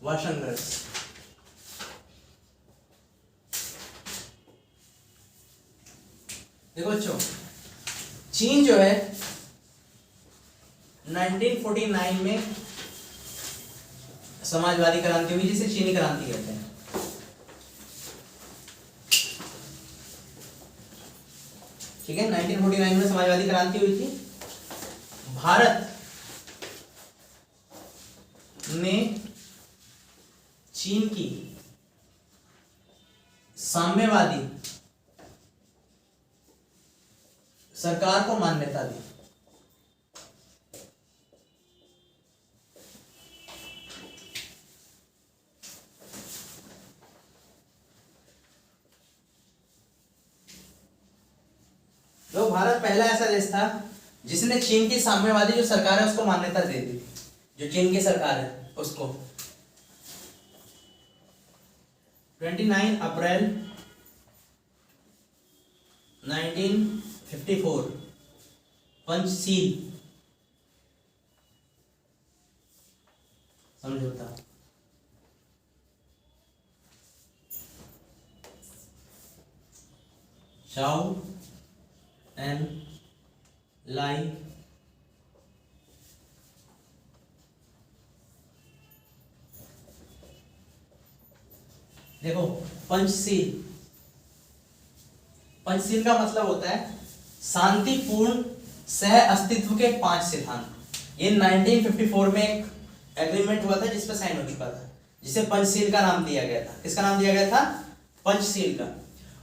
व संघर्ष। देखो बच्चों, चीन जो है 1949 में समाजवादी क्रांति हुई, जिसे चीनी क्रांति कहते हैं। ठीक है, 1949 में समाजवादी क्रांति हुई थी। भारत ने चीन की साम्यवादी सरकार को मान्यता दी। तो भारत पहला ऐसा देश था जिसने चीन की साम्यवादी जो सरकार है उसको मान्यता दे दी। जो चीन की सरकार है उसको 29 अप्रैल 1954 पंचशील समझौता। चाओ एन लाई देखो, पंचशील, पंचशील का मतलब होता है शांतिपूर्ण सह अस्तित्व के 5 सिद्धांत। ये 1954 में एक एग्रीमेंट हुआ था जिस पर साइन हो चुका था, जिसे पंचशील का नाम दिया गया था। किसका नाम दिया गया था? पंचशील का।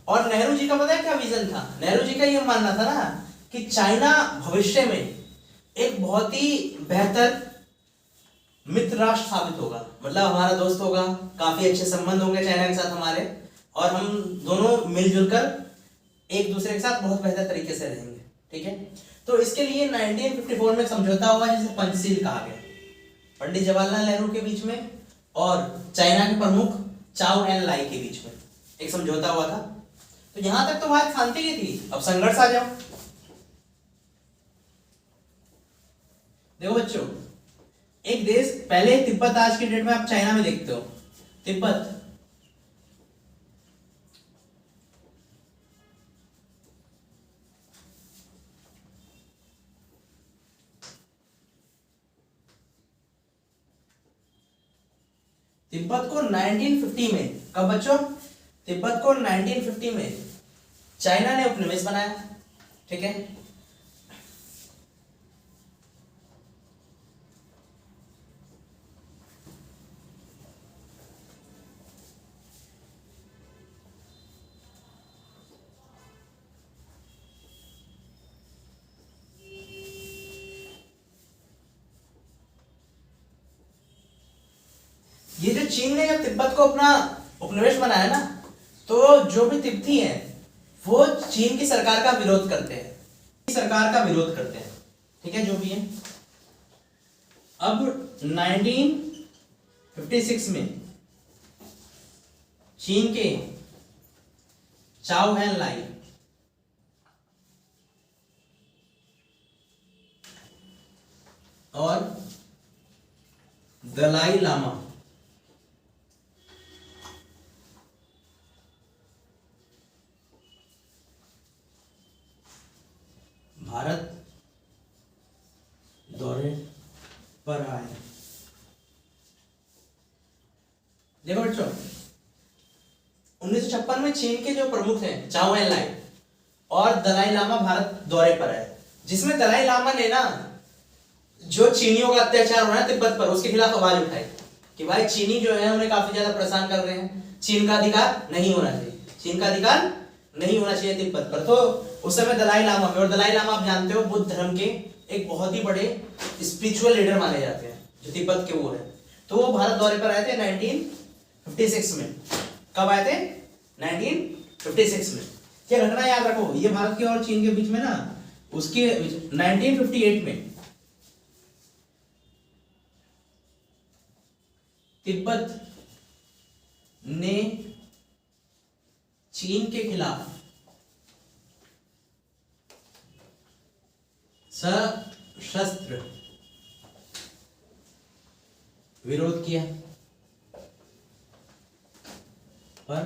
और नेहरू जी का पता है क्या विजन था? नेहरू जी का ये मानना था ना कि चाइना भविष्य में एक बहुत ही बेहतर मित्र राष्ट्र साबित होगा, मतलब हमारा दोस्त होगा, काफी अच्छे संबंध होंगे चाइना के साथ हमारे, और हम दोनों मिलजुल कर एक दूसरे के साथ बहुत बेहतर तरीके से रहेंगे। ठीक है, तो इसके लिए 1954 में समझौता हुआ जिसे पंचशील कहा गया, पंडित जवाहरलाल नेहरू के बीच में और चाइना के प्रमुख चाओ एन लाई के बीच में एक समझौता हुआ था। तो यहां तक तो बात शांति की थी। अब संघर्ष आ जाओ। देखो बच्चों, एक देश, पहले तिब्बत, आज की डेट में आप चाइना में देखते हो तिब्बत, तिब्बत को 1950 में, कब बच्चों? तिब्बत को 1950 में चाइना ने उपनिवेश बनाया। ठीक है, ये जो चीन ने जब तिब्बत को अपना उपनिवेश बनाया ना, तो जो भी तिब्बती हैं वो चीन की सरकार का विरोध करते हैं, सरकार का विरोध करते हैं। ठीक है, जो भी है। अब 1956 में चीन के चाओ एन लाई और दलाई लामा भारत दौरे पर आए। देखो बच्चों, 1956 में चीन के जो प्रमुख हैं चाओ एन लाई और दलाई लामा भारत दौरे पर आए, जिसमें दलाई लामा ने ना जो चीनियों का अत्याचार हो रहा है तिब्बत पर, उसके खिलाफ आवाज उठाई कि भाई चीनी जो है उन्हें काफी ज्यादा परेशान कर रहे हैं, चीन का अधिकार नहीं होना चाहिए, चीन का अधिकार नहीं होना चाहिए तिब्बत पर। तो उस समय दलाई लामा में, और दलाई लामा आप जानते हो बुद्ध धर्म के एक बहुत ही बड़े स्पिरिचुअल लीडर माने जाते हैं, जो तिब्बत के वो है। तो वो भारत दौरे पर आए थे 1956 में। कब आए थे? 1956 में। क्या घटना याद रखो, ये भारत के और चीन के बीच में ना, उसके 1958 में तिब्बत ने चीन के खिलाफ सशस्त्र विरोध किया, पर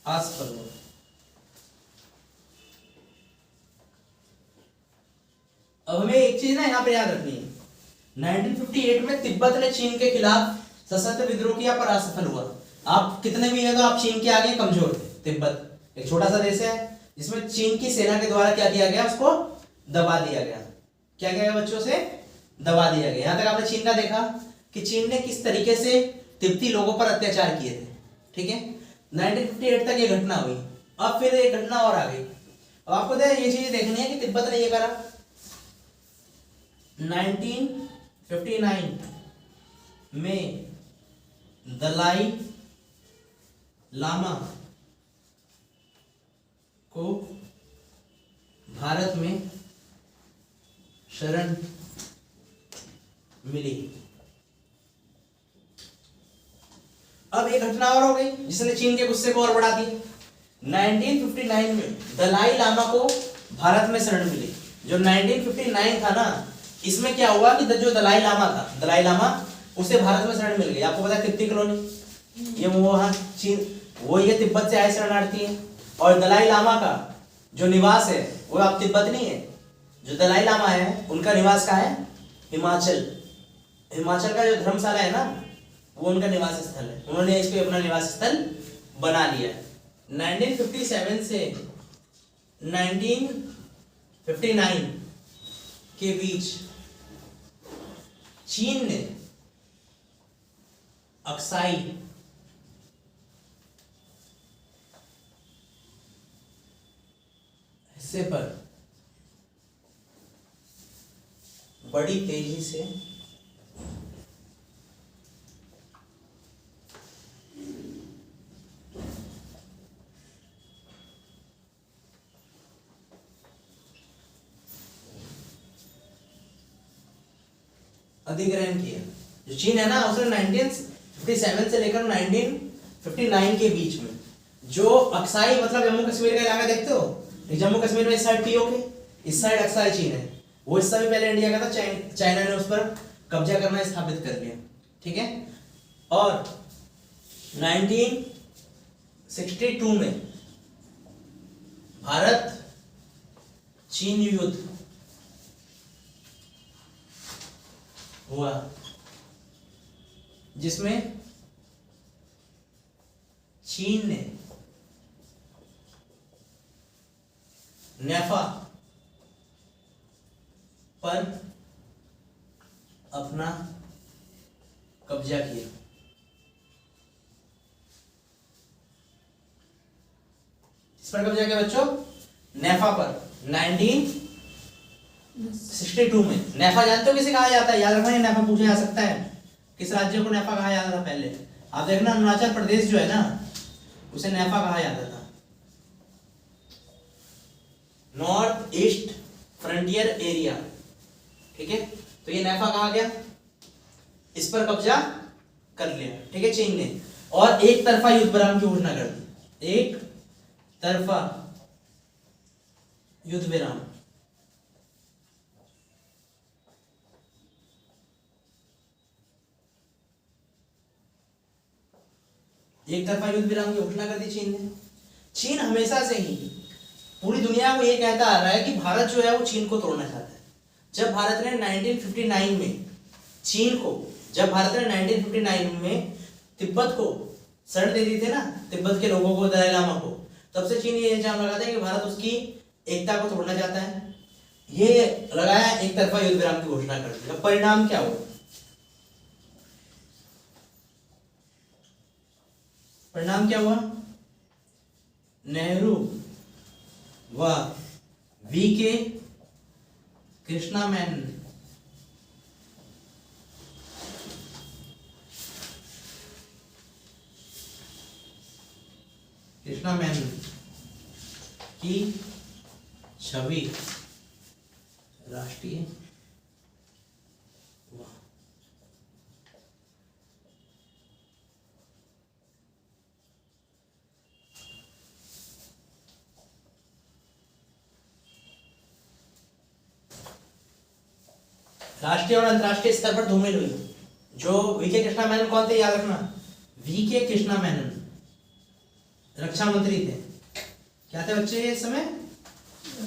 असफल हुआ। अब हमें एक चीज ना यहाँ पे याद रखनी है, 1958 में तिब्बत ने चीन के खिलाफ सशस्त्र विद्रोह किया पर असफल हुआ। आप कितने भी है तो आप चीन के आगे कमजोर थे। तिब्बत एक छोटा सा देश है जिसमें चीन की सेना के द्वारा क्या किया गया, उसको दबा दिया गया। क्या किया गया बच्चों से? दबा दिया गया। यहां तक आपने चीन का देखा कि चीन ने किस तरीके से तिब्बती लोगों पर अत्याचार किए थे। ठीक है, 1958 तक ये घटना हुई। अब फिर एक घटना और आ गई। अब आपको ये चीज देखनी है कि तिब्बत ने ये करा 1959 में दलाई लामा को भारत में शरण मिली। अब एक घटना और हो गई जिसने चीन के गुस्से को और बढ़ा दिया। 1959 में दलाई लामा को भारत में शरण मिली। जो 1959 था ना, इसमें क्या हुआ कि जो दलाई लामा था, दलाई लामा उसे भारत में शरण मिल गई। आपको पता है तिब्बती कॉलोनी, ये वो वहां चीन, वो ये तिब्बत से आए शरणार्थी है। और दलाई लामा का जो निवास है वो अब तिब्बत नहीं है। जो दलाई लामा है उनका निवास कहाँ है? हिमाचल। हिमाचल का जो धर्मशाला है ना, वो उनका निवास स्थल है। उन्होंने इसको अपना निवास स्थल बना लिया है। 1957 से 1959 के बीच चीन ने अक्साई हिस्से पर बड़ी तेजी से अधिग्रहण किया। जो चीन है ना, उसने 1957 से लेकर 1959 के बीच में जो अक्साई मतलब जम्मू कश्मीर का इलाका देखते हो, जम्मू कश्मीर में इस साइड पीओके, इस साइड अक्साई चीन है। वो हिस्सा भी पहले इंडिया का था, चाइना ने उस पर कब्जा करना स्थापित कर लिया। ठीक है, और 1962 में भारत चीन युद्ध हुआ, जिसमें चीन ने नेफा पर अपना कब्जा किया। इस पर कब्जा किया बच्चों, नेफा पर 1962 में। नेफा जानते हो किसे कहा जाता है? याद रखना, नेफा पूछा जा सकता है। किस राज्य को नेफा कहा जाता था पहले? आप देखना, अरुणाचल प्रदेश जो है ना, उसे नेफा कहा जाता था, नॉर्थ ईस्ट फ्रंटियर एरिया। ठीक है, तो ये नेफा कहा गया, इस पर कब्जा कर लिया। ठीक है, चीन ने, और एक तरफा युद्ध विराम की घोषणा कर दी। एक तरफा युद्ध विराम। एक तरफा युद्ध विराम की घोषणा कर दी चीन ने। चीन हमेशा से ही पूरी दुनिया को ये कहता आ रहा है कि भारत जो है वो चीन को तोड़ना चाहता है। जब भारत ने 1959 में चीन को, जब भारत ने 1959 में तिब्बत को शरण दे दी थी ना, तिब्बत के लोगों को, दलाई लामा को, तब से चीन ये इल्जाम लगाता है कि भारत उसकी एकता को तोड़ना चाहता है। ये लगाया, एक तरफा युद्ध विराम की घोषणा कर दी। अब परिणाम क्या हुआ? परिणाम क्या हुआ? नेहरू व वी.के. कृष्णा मेनन की छवि राष्ट्रीय राष्ट्रीय और अंतरराष्ट्रीय स्तर पर धूमिल हुई। जो वीके कृष्णा मेनन कौन थे, याद रखना, वीके कृष्णा मेनन रक्षा मंत्री थे। क्या थे बच्चे इस समय?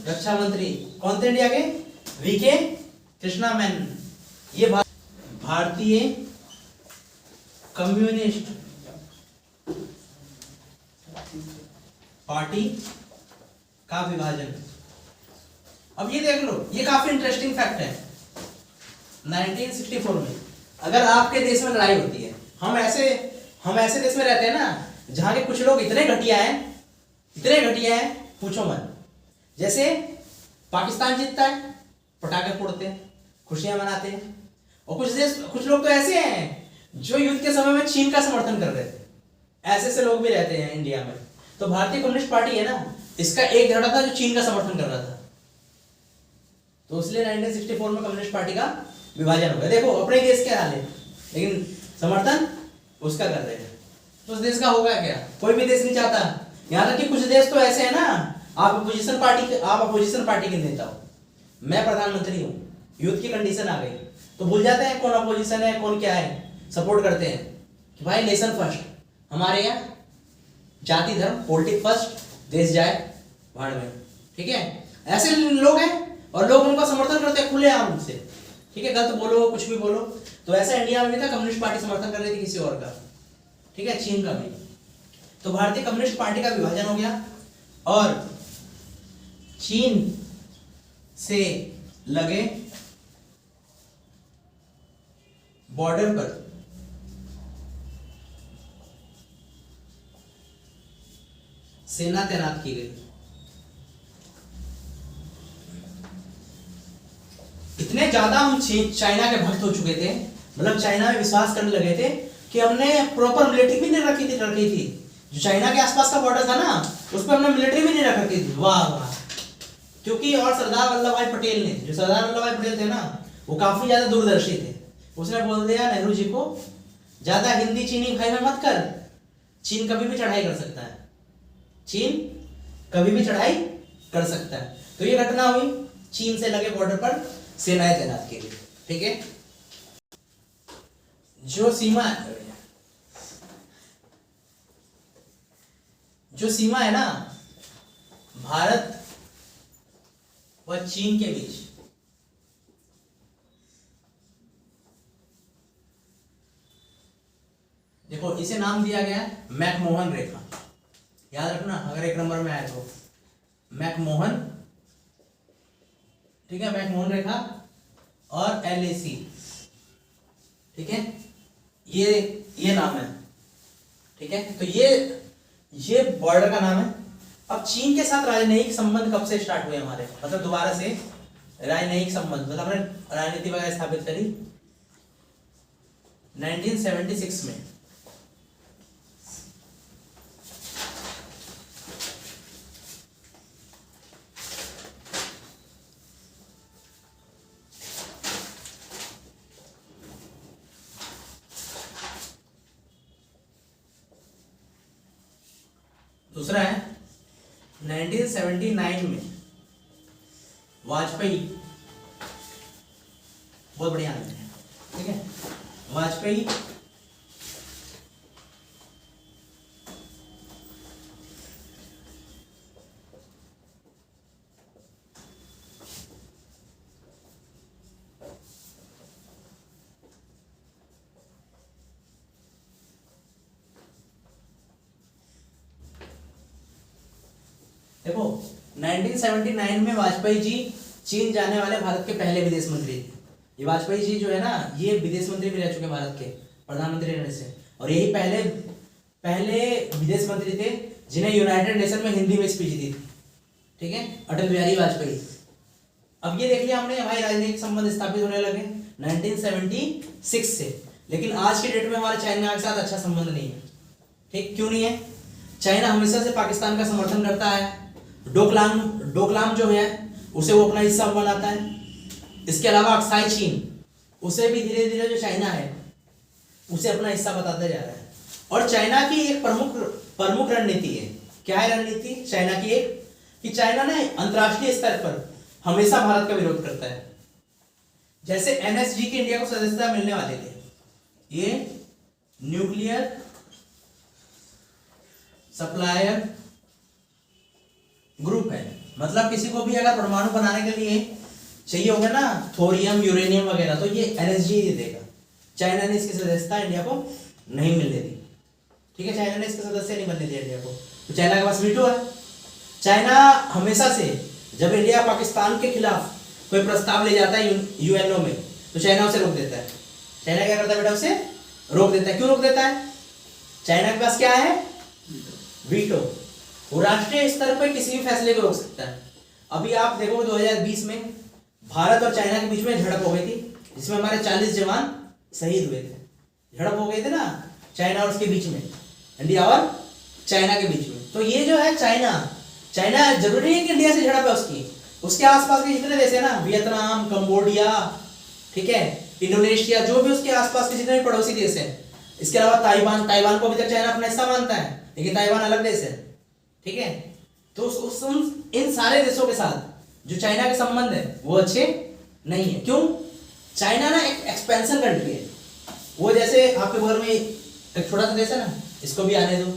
रक्षा मंत्री। कौन थे इंडिया के? वीके कृष्णा मेनन। ये भारतीय कम्युनिस्ट पार्टी का विभाजन। अब ये देख लो, ये काफी इंटरेस्टिंग फैक्ट है। 1964 में अगर आपके देश में लड़ाई होती है, हम ऐसे देश में रहते हैं ना जहां के कुछ लोग इतने घटिया हैं पूछो मत। जैसे पाकिस्तान जीतता है, पटाखे फोड़ते हैं, खुशियां मनाते हैं, और कुछ लोग तो ऐसे हैं जो युद्ध के समय में चीन का समर्थन कर रहे थे। ऐसे लोग भी रहते हैं इंडिया में। तो भारतीय कम्युनिस्ट पार्टी है ना, इसका एक धड़ा था जो चीन का समर्थन कर रहा था, तो इसलिए 1964 में कम्युनिस्ट पार्टी का विभाजन हो गया। देखो अपने देश के हाल है, लेकिन समर्थन उसका कर रहे हैं, तो उस देश का होगा क्या? कोई भी देश नहीं चाहता। यहाँ तक कि कुछ देश तो ऐसे है ना, आप अपोजिशन पार्टी के नेता हो, मैं प्रधानमंत्री हूँ, युद्ध की कंडीशन आ गई तो भूल जाते हैं कौन अपोजिशन है कौन क्या है, सपोर्ट करते हैं कि भाई नेशन फर्स्ट, हमारे यहाँ जाति धर्म पॉलिटिक्स फर्स्ट, देश जाए भाड़ में। ठीक है, ऐसे लोग हैं और लोग उनका समर्थन करते हैं खुलेआम से। ठीक है, गलत बोलो कुछ भी बोलो, तो ऐसा इंडिया में भी था, कम्युनिस्ट पार्टी समर्थन कर रही थी किसी और का। ठीक है, चीन का भी। तो भारतीय कम्युनिस्ट पार्टी का विभाजन हो गया और चीन से लगे बॉर्डर पर सेना तैनात की गई। इतने ज्यादा हम चाइना के भक्त हो चुके थे, मतलब चाइना में विश्वास करने लगे थे कि हमने प्रॉपर मिलिट्री भी नहीं रखी थी। जो चाइना के आसपास का बॉर्डर था ना, उस पर हमने मिलिट्री भी नहीं रखी थी। वाह वाह। क्योंकि और सरदार वल्लभ भाई पटेल ने, जो सरदार वल्लभ भाई पटेल थे ना, वो काफी ज्यादा दूरदर्शी थे। उसने बोल दिया नेहरू जी को, ज्यादा हिंदी चीनी भाई में मत कर, चीन कभी भी चढ़ाई कर सकता है, चीन कभी भी चढ़ाई कर सकता है। तो ये घटना हुई, चीन से लगे बॉर्डर पर सेनाएं तैनात की गई। ठीक है, जो सीमा है ना भारत व चीन के बीच, देखो इसे नाम दिया गया है मैकमोहन रेखा। याद रखना अगर एक नंबर में आए तो मैकमोहन। ठीक है, मैकमोहन रेखा और LAC। ठीक है, ये नाम है। ठीक है, तो ये बॉर्डर का नाम है। अब चीन के साथ राजनयिक संबंध कब से स्टार्ट हुए हमारे, मतलब दोबारा से राजनयिक संबंध, मतलब हमने राजनीति वगैरह स्थापित करी 1976 में। दूसरा है 1979 में वाजपेयी, बहुत बढ़िया नाम है। ठीक है, वाजपेयी देखो 1979 में वाजपेयी जी चीन जाने वाले भारत के पहले विदेश मंत्री थे। ये वाजपेयी जी जो है ना, ये विदेश मंत्री भी रह चुके भारत के, प्रधानमंत्री रहने से, और यही पहले विदेश मंत्री थे जिन्हें यूनाइटेड नेशन में हिंदी में स्पीच दी थी। ठीक है, अटल बिहारी वाजपेयी। अब ये देख लिया हमने, हमारे राजनीतिक संबंध स्थापित होने लगे 1976 से, लेकिन आज की डेट में हमारा चाइना के साथ अच्छा संबंध नहीं है। ठीक, क्यों नहीं है? चाइना हमेशा से पाकिस्तान का समर्थन करता है। डोकलाम जो है उसे वो अपना हिस्सा बनाता है। इसके अलावा अक्साई चीन, उसे भी धीरे धीरे जो चाइना है उसे अपना हिस्सा बताता जा रहा है। और चाइना की एक प्रमुख रणनीति है। क्या है रणनीति चाइना की? एक कि चाइना ने अंतरराष्ट्रीय स्तर पर हमेशा भारत का विरोध करता है। जैसे NSG की इंडिया को सदस्यता मिलने वाले थे, ये न्यूक्लियर सप्लायर ग्रुप है। मतलब किसी को भी अगर परमाणु बनाने के लिए चाहिए होगा ना थोरियम यूरेनियम वगैरह, तो ये एनएसजी ही देगा। चाइना ने इसकी सदस्यता इंडिया को नहीं मिलने दी, ठीक है, चाइना ने इसके सदस्य नहीं बनने दिया इंडिया को, तो चाइना के पास वीटो है। चाइना हमेशा से जब इंडिया पाकिस्तान के खिलाफ कोई प्रस्ताव ले जाता है यूएनओ में, तो चाइना उसे रोक देता है। चाइना क्या करता है बेटा, उसे रोक देता है। क्यों रोक देता है? चाइना के पास क्या है? वीटो। वो राष्ट्रीय स्तर पर किसी भी फैसले को रोक सकता है। अभी आप देखो 2020 में भारत और चाइना के बीच में झड़प हो गई थी, जिसमें हमारे 40 जवान शहीद हुए थे। झड़प हो गई थी ना चाइना और उसके बीच में, इंडिया और चाइना के बीच में। तो ये जो है चाइना जरूरी है कि इंडिया से झड़प है उसकी, उसके आसपास के जितने देश है ना, वियतनाम, कंबोडिया, ठीक है, इंडोनेशिया, जो भी उसके आसपास के जितने भी पड़ोसी देश है, इसके अलावा ताइवान को अभी तक चाइना अपना हिस्सा मानता है, लेकिन ताइवान अलग देश है, ठीक है। तो इन सारे देशों के साथ जो चाइना के संबंध है वो अच्छे नहीं है। क्यों? चाइना ना एक एक्सपेंशन कंट्री है। वो जैसे आपके बगल में एक छोटा सा देश है ना, इसको भी आने दो,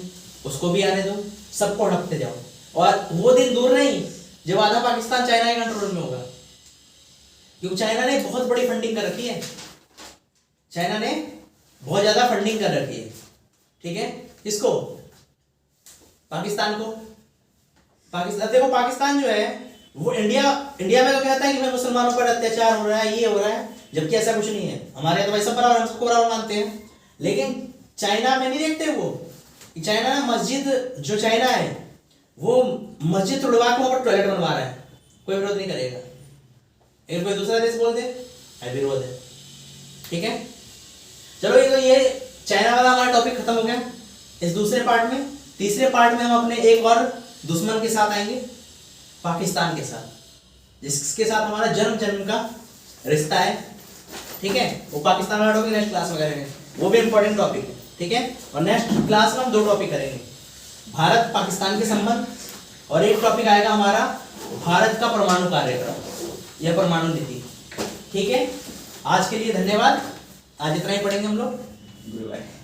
उसको भी आने दो, सबको हड़पते जाओ, और वो दिन दूर नहीं जब आधा पाकिस्तान चाइना के कंट्रोल में होगा। क्योंकि चाइना ने बहुत बड़ी फंडिंग कर रखी है, चाइना ने बहुत ज्यादा फंडिंग कर रखी है, ठीक है। किसको? पाकिस्तान को। पाकिस्तान देखो, पाकिस्तान जो है वो इंडिया में तो कहता है कि भाई मुसलमानों पर अत्याचार हो रहा है, ये हो रहा है, जबकि ऐसा कुछ नहीं है। हमारे तो भाई सब बराबर, हम सबको बराबर मानते हैं। लेकिन चाइना में नहीं देखते वो कि चाइना मस्जिद, जो चाइना है वो मस्जिद तोड़वा के वहां पर टॉयलेट बनवा रहा है, कोई विरोध नहीं करेगा। एक कोई दूसरा देश बोल दे विरोध है, ठीक है। चलो ये चाइना वाला हमारा टॉपिक खत्म हो गया। इस दूसरे पार्ट में, तीसरे पार्ट में हम अपने एक और दुश्मन के साथ आएंगे, पाकिस्तान के साथ, जिसके साथ हमारा जन्म का रिश्ता है, ठीक है। वो पाकिस्तान वाला टॉपिक नेक्स्ट क्लास में करेंगे, वो भी इंपॉर्टेंट टॉपिक है, ठीक है। और नेक्स्ट क्लास में हम 2 टॉपिक करेंगे, भारत पाकिस्तान के संबंध, और एक टॉपिक आएगा हमारा भारत का परमाणु कार्यक्रम या परमाणु नीति, ठीक है। आज के लिए धन्यवाद। आज इतना ही पढ़ेंगे हम लोग। Good bye.